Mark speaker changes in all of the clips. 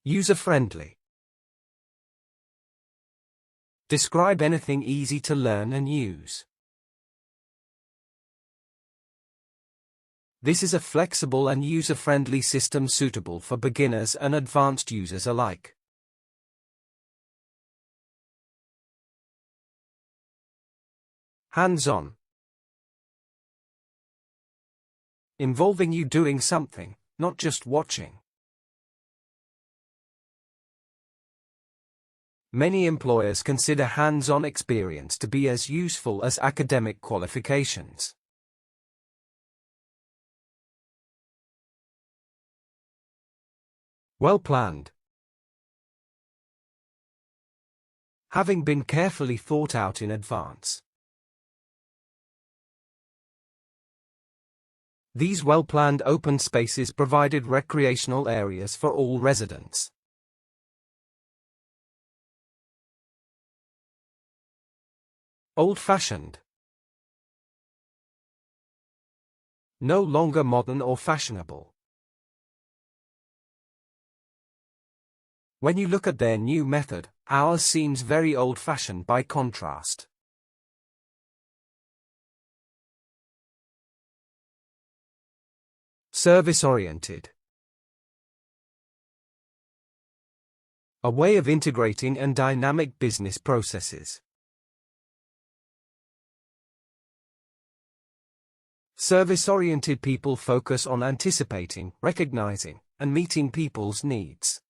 Speaker 1: User-friendly. Describe anything easy to learn and use. This is a flexible and user-friendly system suitable for beginners and advanced users alike. Hands-on. Involving you doing something, not just watching. Many employers consider hands-on experience to be as useful as academic qualifications. Well-planned. Having been carefully thought out in advance. These well-planned open spaces provided recreational areas for all residents. Old-fashioned. No longer modern or fashionable. When you look at their new method, ours seems very old-fashioned by contrast. Service-oriented. A way of integrating and dynamic business processes. Service-oriented people focus on anticipating, recognizing, and meeting people's needs.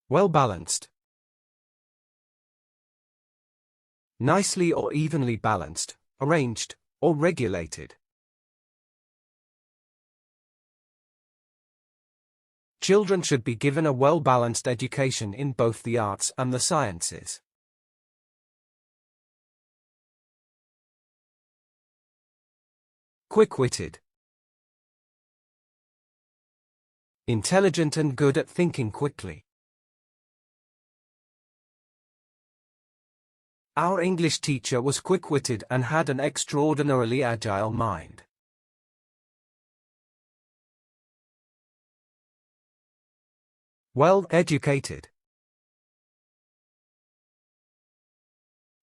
Speaker 1: Well-balanced. Nicely or evenly balanced, arranged, or regulated. Children should be given a well-balanced education in both the arts and the sciences. Quick-witted. Intelligent and good at thinking quickly. Our English teacher was quick-witted and had an extraordinarily agile mind. Well-educated.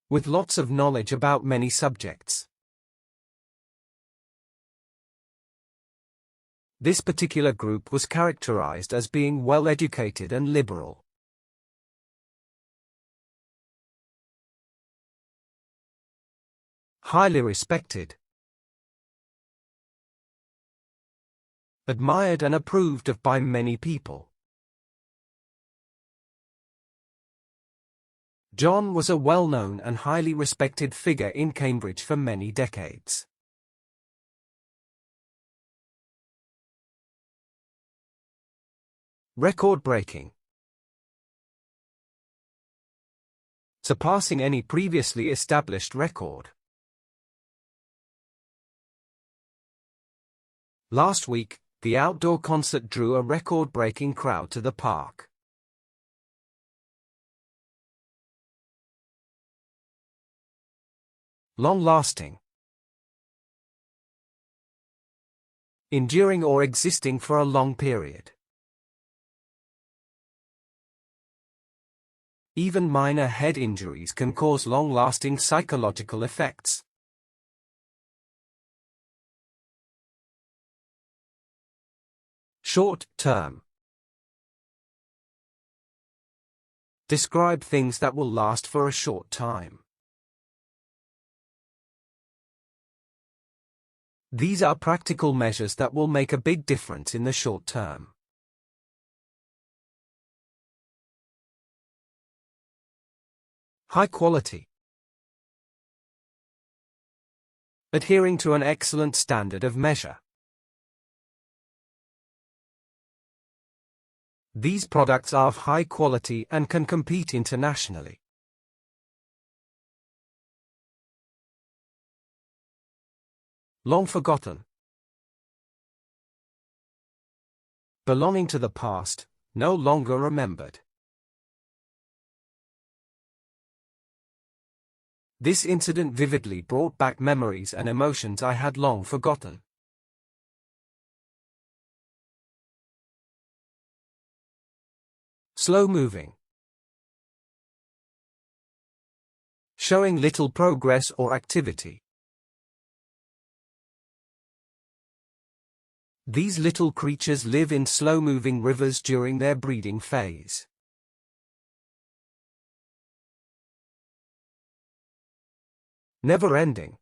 Speaker 1: With lots of knowledge about many subjects. This particular group was characterized as being well-educated and liberal. Highly respected. Admired and approved of by many people. John was a well-known and highly respected figure in Cambridge for many decades. Record-breaking. Surpassing any previously established record. Last week, the outdoor concert drew a record-breaking crowd to the park. Long-lasting. Enduring or existing for a long period. Even minor head injuries can cause long-lasting psychological effects. Short-term. Describe things that will last for a short time. These are practical measures that will make a big difference in the short term. High quality. Adhering to an excellent standard of measure. These products are of high quality and can compete internationally. Long forgotten. Belonging to the past, no longer remembered. This incident vividly brought back memories and emotions I had long forgotten. Slow moving. Showing little progress or activity. These little creatures live in slow-moving rivers during their breeding phase. Never-ending.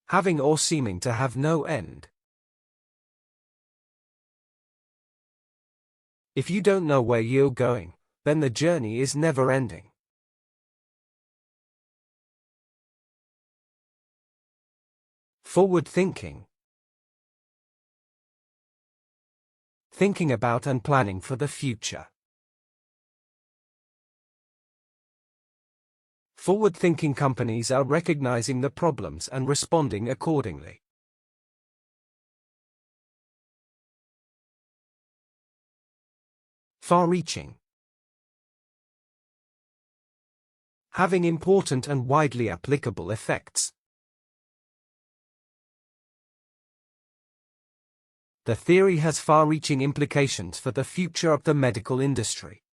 Speaker 1: Having or seeming to have no end. If you don't know where you're going, then the journey is never-ending. Forward-thinking. Thinking about and planning for the future. Forward-thinking companies are recognizing the problems and responding accordingly. Far-reaching. Having important and widely applicable effects. The theory has far-reaching implications for the future of the medical industry.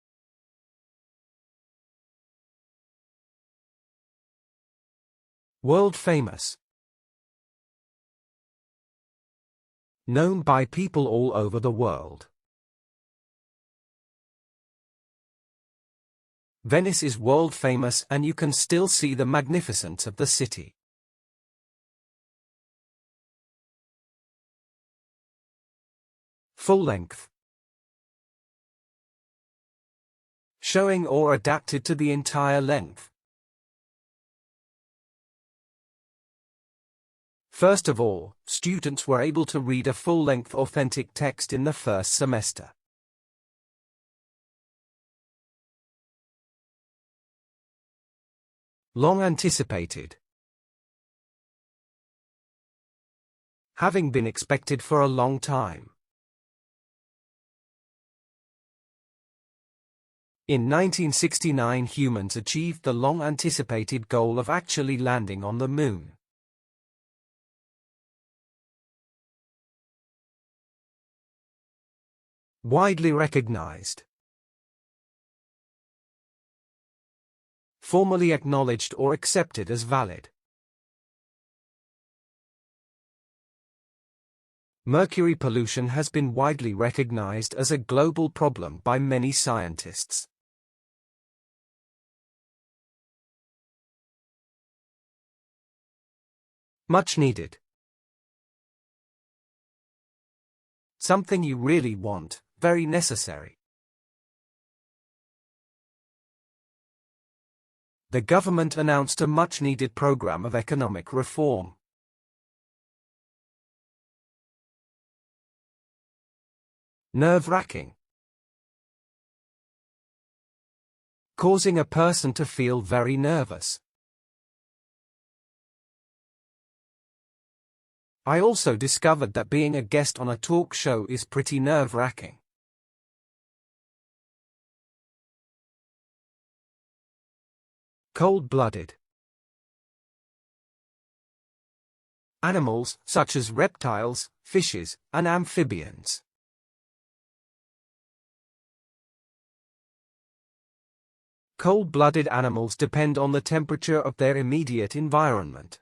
Speaker 1: World-famous. Known by people all over the world. Venice is world-famous and you can still see the magnificence of the city. Full length. Showing or adapted to the entire length. First of all, students were able to read a full-length authentic text in the first semester. Long anticipated. Having been expected for a long time. In 1969, humans achieved the long-anticipated goal of actually landing on the moon. Widely recognized. Formally acknowledged or accepted as valid. Mercury pollution has been widely recognized as a global problem by many scientists. Much needed. Something you really want, very necessary. The government announced a much-needed program of economic reform. Nerve-wracking. Causing a person to feel very nervous. I also discovered that being a guest on a talk show is pretty nerve-wracking. Cold-blooded. Animals, such as reptiles, fishes, and amphibians. Cold-blooded animals depend on the temperature of their immediate environment.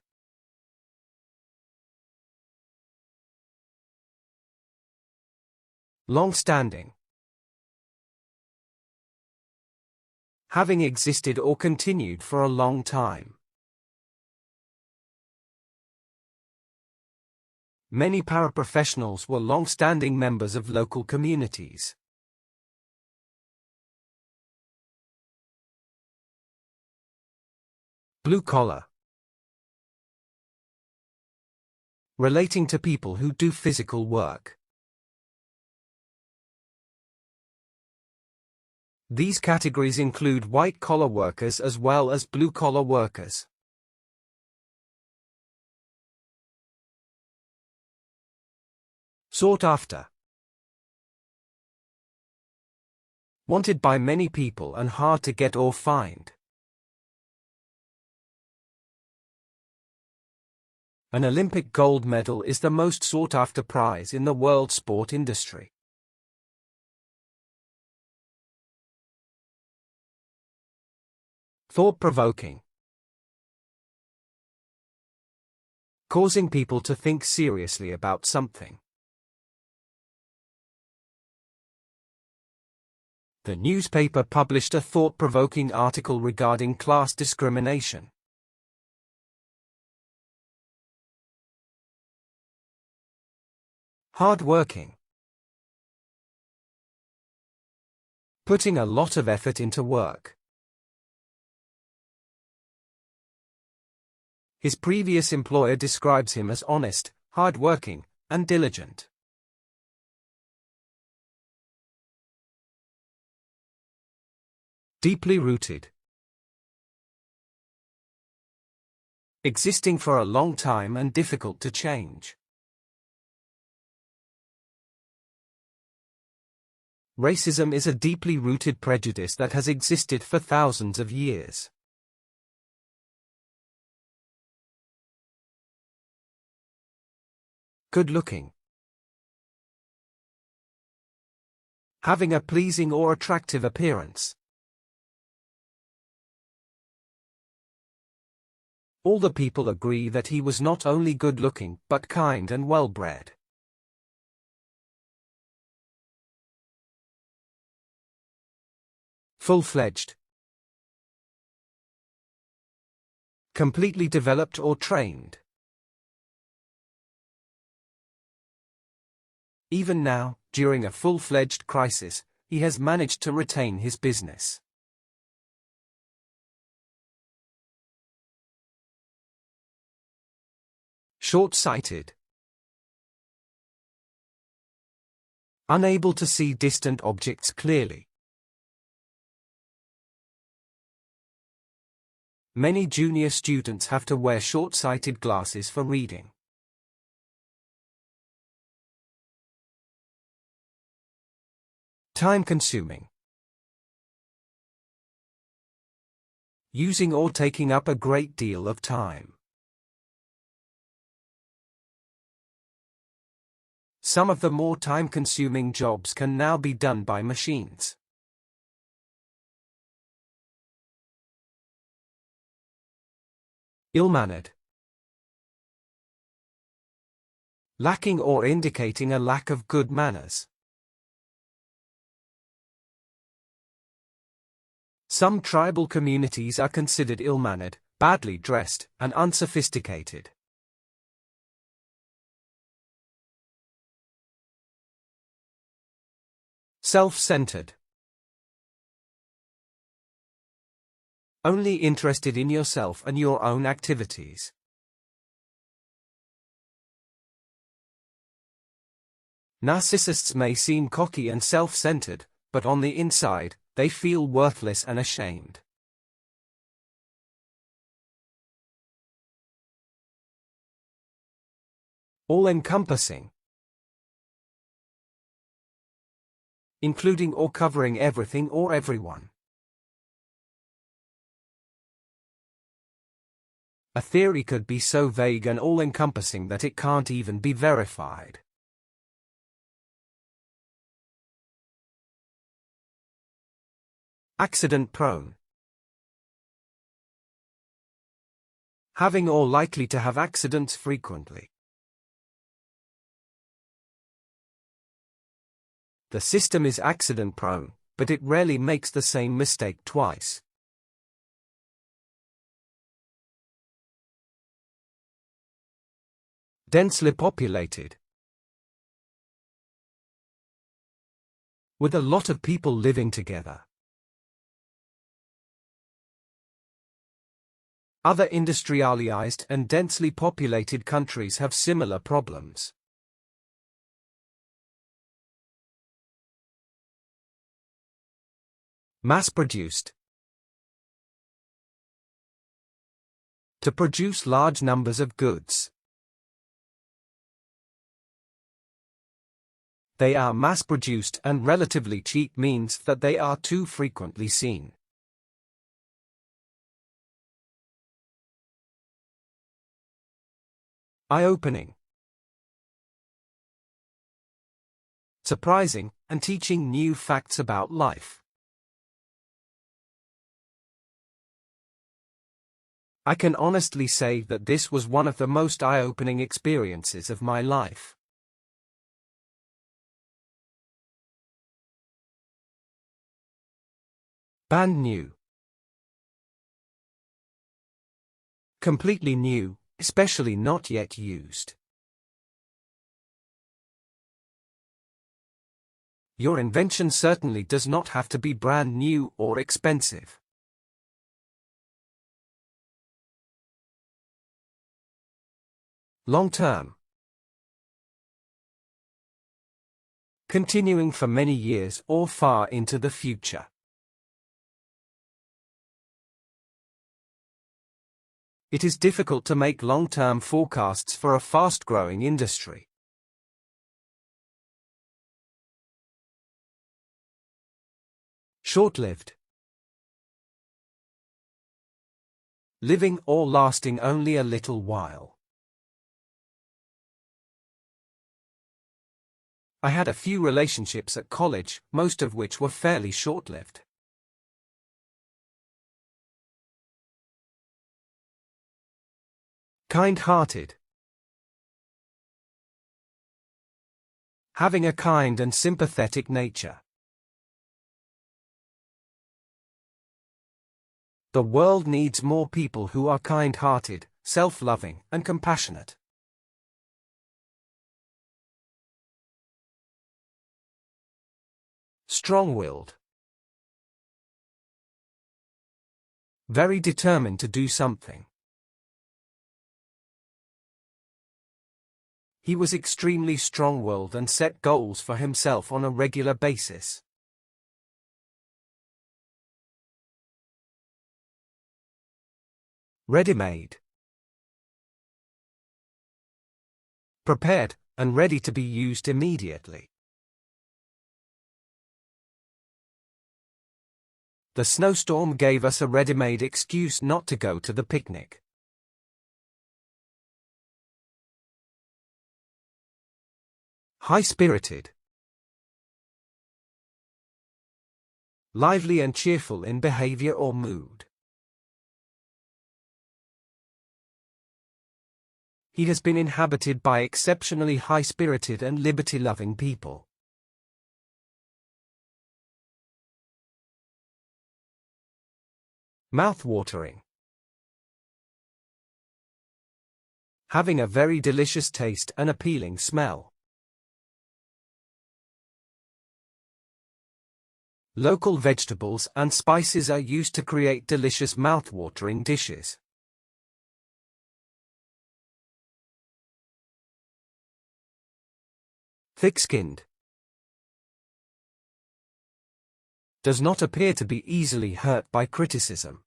Speaker 1: Long-standing. Having existed or continued for a long time. Many paraprofessionals were long-standing members of local communities. Blue collar. Relating to people who do physical work. These categories include white-collar workers as well as blue-collar workers. Sought after. Wanted by many people and hard to get or find. An Olympic gold medal is the most sought-after prize in the world sport industry. Thought-provoking. Causing people to think seriously about something. The newspaper published a thought-provoking article regarding class discrimination. Hard-working. Putting a lot of effort into work. His previous employer describes him as honest, hard-working, and diligent. Deeply rooted. Existing for a long time and difficult to change. Racism is a deeply rooted prejudice that has existed for thousands of years. Good-looking. Having a pleasing or attractive appearance. All the people agree that he was not only good-looking, but kind and well-bred. Full-fledged. Completely developed or trained. Even now, during a full-fledged crisis, he has managed to retain his business. Short-sighted. Unable to see distant objects clearly. Many junior students have to wear short-sighted glasses for reading. Time-consuming. Using or taking up a great deal of time. Some of the more time-consuming jobs can now be done by machines. Ill-mannered. Lacking or indicating a lack of good manners. Some tribal communities are considered ill-mannered, badly dressed, and unsophisticated. Self-centered. Only interested in yourself and your own activities. Narcissists may seem cocky and self-centered, but on the inside, they feel worthless and ashamed. All-encompassing. Including or covering everything or everyone. A theory could be so vague and all-encompassing that it can't even be verified. Accident-prone. Having or likely to have accidents frequently. The system is accident-prone, but it rarely makes the same mistake twice. Densely populated. With a lot of people living together. Other industrialized and densely populated countries have similar problems. Mass-produced. To produce large numbers of goods. They are mass-produced and relatively cheap means that they are too frequently seen. Eye-opening. Surprising, and teaching new facts about life. I can honestly say that this was one of the most eye-opening experiences of my life. Brand new. Completely new, especially not yet used. Your invention certainly does not have to be brand new or expensive. Long term. Continuing for many years or far into the future. It is difficult to make long-term forecasts for a fast-growing industry. Short-lived. Living or lasting only a little while. I had a few relationships at college, most of which were fairly short-lived. Kind-hearted. Having a kind and sympathetic nature. The world needs more people who are kind-hearted, self-loving, and compassionate. Strong-willed. Very determined to do something. He was extremely strong-willed and set goals for himself on a regular basis. Ready-made. Prepared, and ready to be used immediately. The snowstorm gave us a ready-made excuse not to go to the picnic. High-spirited. Lively and cheerful in behavior or mood. He has been inhabited by exceptionally high-spirited and liberty-loving people. Mouth-watering. Having a very delicious taste and appealing smell. Local vegetables and spices are used to create delicious mouth-watering dishes. Thick-skinned. Does not appear to be easily hurt by criticism.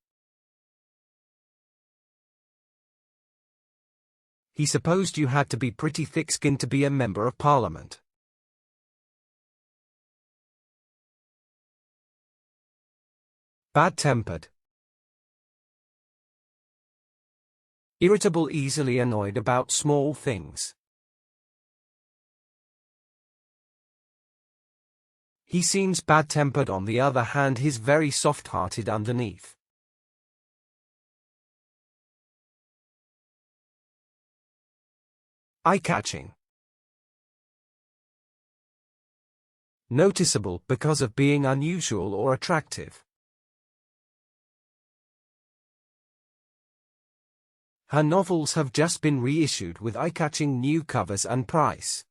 Speaker 1: He supposed you had to be pretty thick-skinned to be a member of Parliament. Bad-tempered. Irritable, easily annoyed about small things. He seems bad-tempered. On the other hand, he's very soft-hearted underneath. Eye-catching. Noticeable because of being unusual or attractive. Her novels have just been reissued with eye-catching new covers and price.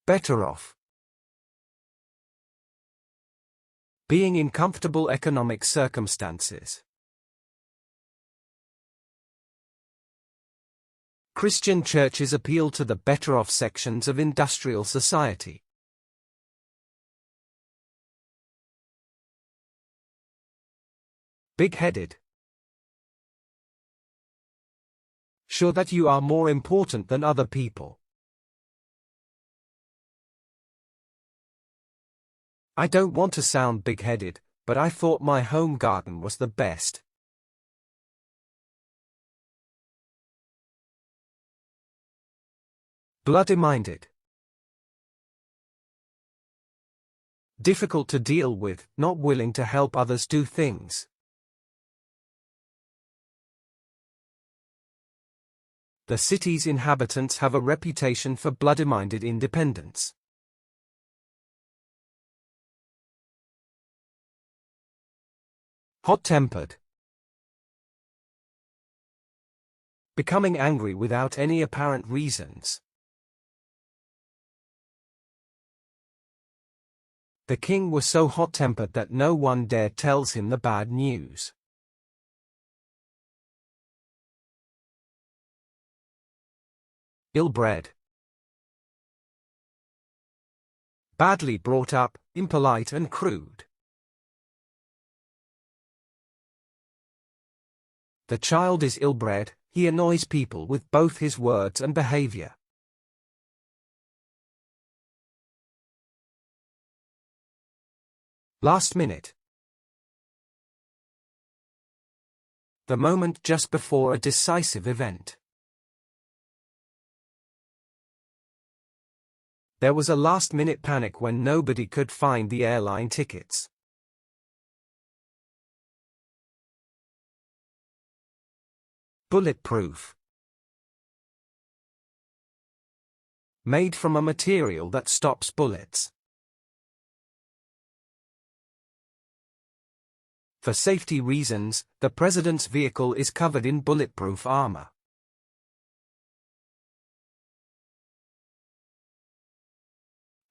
Speaker 1: Better off. Being in comfortable economic circumstances. Christian churches appeal to the better-off sections of industrial society. Big-headed. Sure that you are more important than other people. I don't want to sound big-headed, but I thought my home garden was the best. Bloody-minded. difficult to deal with, not willing to help others do things. The city's inhabitants have a reputation for bloody-minded independence. Hot-tempered. Becoming angry without any apparent reasons. The king was so hot-tempered that no one dared tell him the bad news. Ill-bred. Badly brought up, impolite and crude. The child is ill-bred, he annoys people with both his words and behavior. Last minute. The moment just before a decisive event. There was a last-minute panic when nobody could find the airline tickets. Bulletproof. Made from a material that stops bullets. For safety reasons, the president's vehicle is covered in bulletproof armor.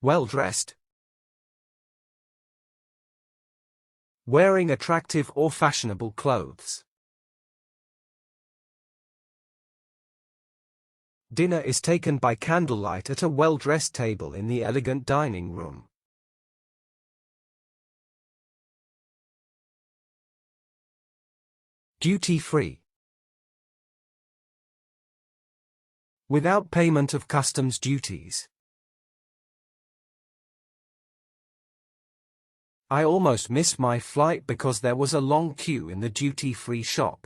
Speaker 1: Well-dressed. Wearing attractive or fashionable clothes. Dinner is taken by candlelight at a well-dressed table in the elegant dining room. Duty-free. Without payment of customs duties. I almost missed my flight because there was a long queue in the duty-free shop.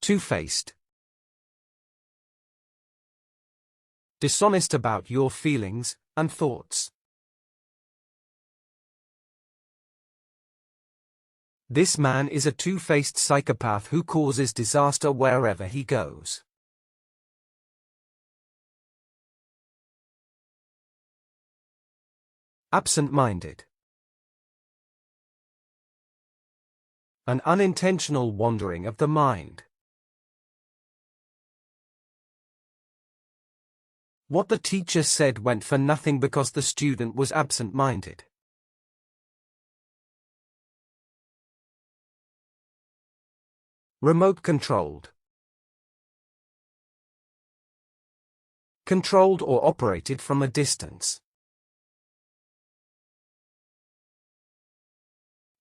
Speaker 1: Two-faced. Dishonest about your feelings and thoughts. This man is a two-faced psychopath who causes disaster wherever he goes. Absent-minded. An unintentional wandering of the mind. What the teacher said went for nothing because the student was absent-minded. Remote-controlled. Controlled or operated from a distance.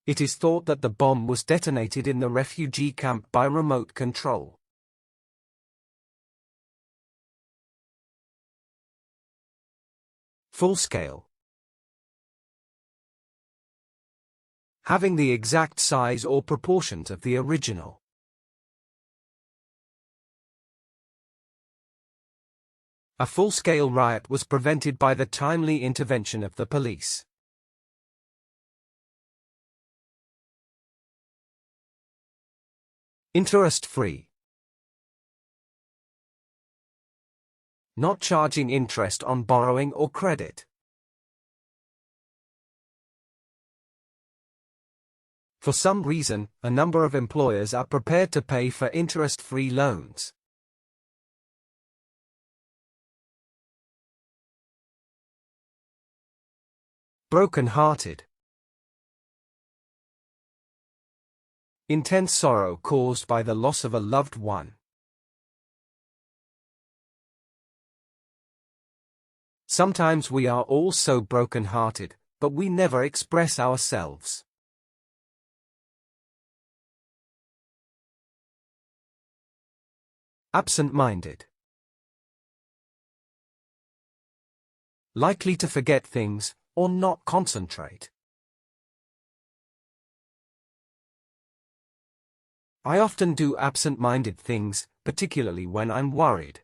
Speaker 1: It is thought that the bomb was detonated in the refugee camp by remote control. Full-scale. Having the exact size or proportions of the original. A full-scale riot was prevented by the timely intervention of the police. Interest-free. Not charging interest on borrowing or credit. For some reason, a number of employers are prepared to pay for interest-free loans. Broken-hearted. Intense sorrow caused by the loss of a loved one. Sometimes we are all so broken-hearted, but we never express ourselves. Absent-minded. Likely to forget things, or not concentrate. I often do absent-minded things, particularly when I'm worried.